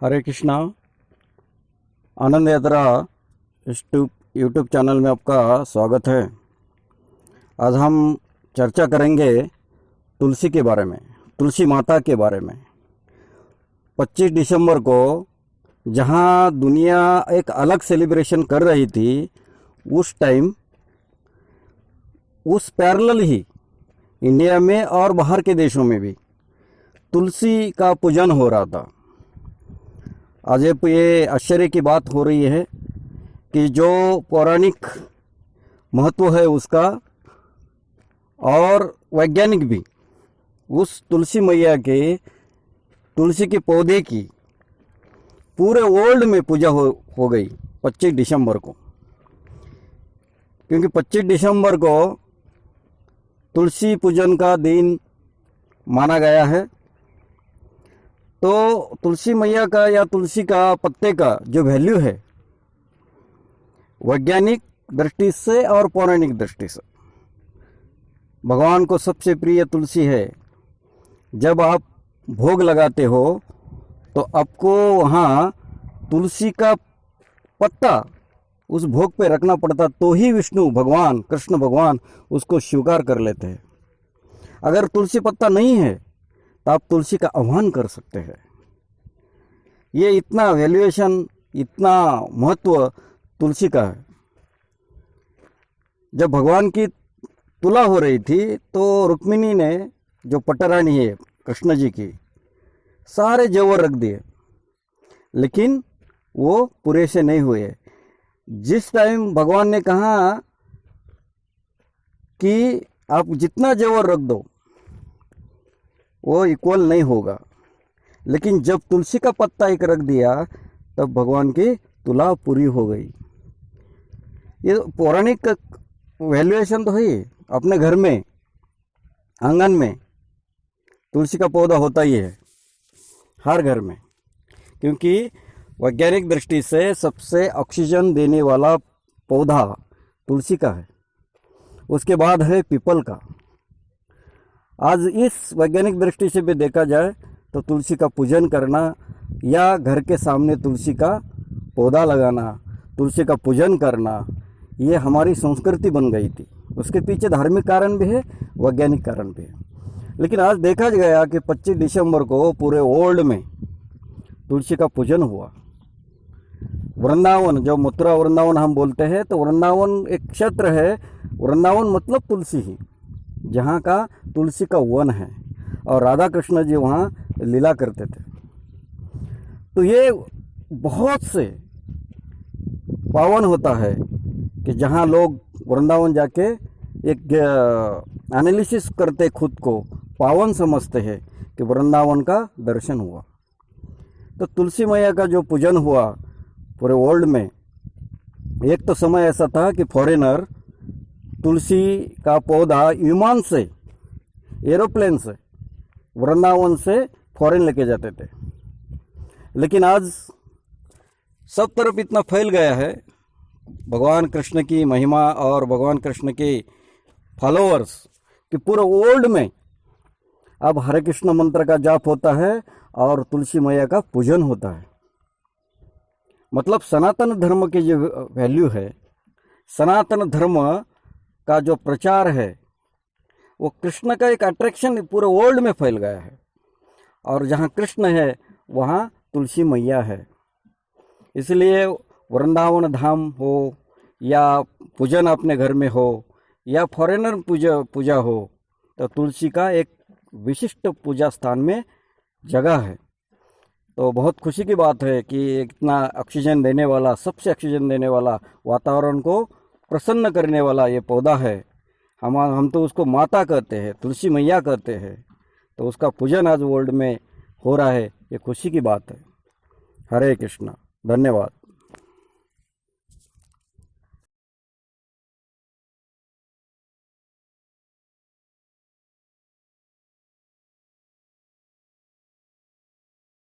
हरे कृष्णा। आनंद यात्रा इस YouTube channel में आपका स्वागत है। आज हम चर्चा करेंगे तुलसी के बारे में, तुलसी माता के बारे में। 25 दिसंबर को जहां दुनिया एक अलग सेलिब्रेशन कर रही थी, उस टाइम उस पैरेलल ही इंडिया में और बाहर के देशों में भी तुलसी का पूजन हो रहा था। आज ये आश्चर्य की बात हो रही है कि जो पौराणिक महत्व है उसका और वैज्ञानिक भी उस तुलसी मैया के तुलसी के पौधे की पूरे वर्ल्ड में पूजा हो गई 25 दिसंबर को। क्योंकि 25 दिसंबर को तुलसी पूजन का दिन माना गया है। तो तुलसी मैया का या तुलसी का पत्ते का जो वैल्यू है वैज्ञानिक दृष्टि से और पौराणिक दृष्टि से, भगवान को सबसे प्रिय तुलसी है। जब आप भोग लगाते हो तो आपको वहाँ तुलसी का पत्ता उस भोग पे रखना पड़ता, तो ही विष्णु भगवान, कृष्ण भगवान उसको स्वीकार कर लेते हैं। अगर तुलसी पत्ता नहीं है तो आप तुलसी का आह्वान कर सकते हैं। ये इतना वैल्यूएशन, इतना महत्व तुलसी का है। जब भगवान की तुला हो रही थी तो रुक्मिणी ने, जो पट्टरानी है कृष्ण जी की, सारे जेवर रख दिए, लेकिन वो पूरे से नहीं हुए। जिस टाइम भगवान ने कहा कि आप जितना जेवर रख दो वो इक्वल नहीं होगा, लेकिन जब तुलसी का पत्ता एक रख दिया तब भगवान की तुला पूरी हो गई। ये पौराणिक वैल्यूएशन तो है। अपने घर में आंगन में तुलसी का पौधा होता ही है, हर घर में, क्योंकि वैज्ञानिक दृष्टि से सबसे ऑक्सीजन देने वाला पौधा तुलसी का है। उसके बाद है पीपल का। आज इस वैज्ञानिक दृष्टि से भी देखा जाए तो तुलसी का पूजन करना या घर के सामने तुलसी का पौधा लगाना, तुलसी का पूजन करना, ये हमारी संस्कृति बन गई थी। उसके पीछे धार्मिक कारण भी है, वैज्ञानिक कारण भी है। लेकिन आज देखा गया कि 25 दिसंबर को पूरे वर्ल्ड में तुलसी का पूजन हुआ। वृंदावन, जो मथुरा वृंदावन हम बोलते हैं, तो वृंदावन एक क्षेत्र है। वृंदावन मतलब तुलसी ही, जहाँ का तुलसी का वन है, और राधा कृष्ण जी वहाँ लीला करते थे। तो ये बहुत से पावन होता है कि जहाँ लोग वृंदावन जाके एक एनालिसिस करते, खुद को पावन समझते हैं कि वृंदावन का दर्शन हुआ। तो तुलसी मैया का जो पूजन हुआ पूरे वर्ल्ड में, एक तो समय ऐसा था कि फॉरेनर तुलसी का पौधा विमान से, एरोप्लेन से, वृंदावन से फॉरेन लेके जाते थे। लेकिन आज सब तरफ इतना फैल गया है भगवान कृष्ण की महिमा और भगवान कृष्ण के फॉलोअर्स कि पूरे वर्ल्ड में अब हरे कृष्ण मंत्र का जाप होता है और तुलसी मैया का पूजन होता है। मतलब सनातन धर्म की जो वैल्यू है, सनातन धर्म का जो प्रचार है, वो कृष्ण का एक अट्रैक्शन पूरे वर्ल्ड में फैल गया है। और जहाँ कृष्ण है वहाँ तुलसी मैया है। इसलिए वृंदावन धाम हो या पूजन अपने घर में हो या फॉरेनर पूजा हो, तो तुलसी का एक विशिष्ट पूजा स्थान में जगह है। तो बहुत खुशी की बात है कि इतना ऑक्सीजन देने वाला, सबसे ऑक्सीजन देने वाला, वातावरण को प्रसन्न करने वाला ये पौधा है। हम तो उसको माता कहते हैं, तुलसी मैया कहते हैं। तो उसका पूजन आज वर्ल्ड में हो रहा है, ये खुशी की बात है। हरे कृष्णा, धन्यवाद।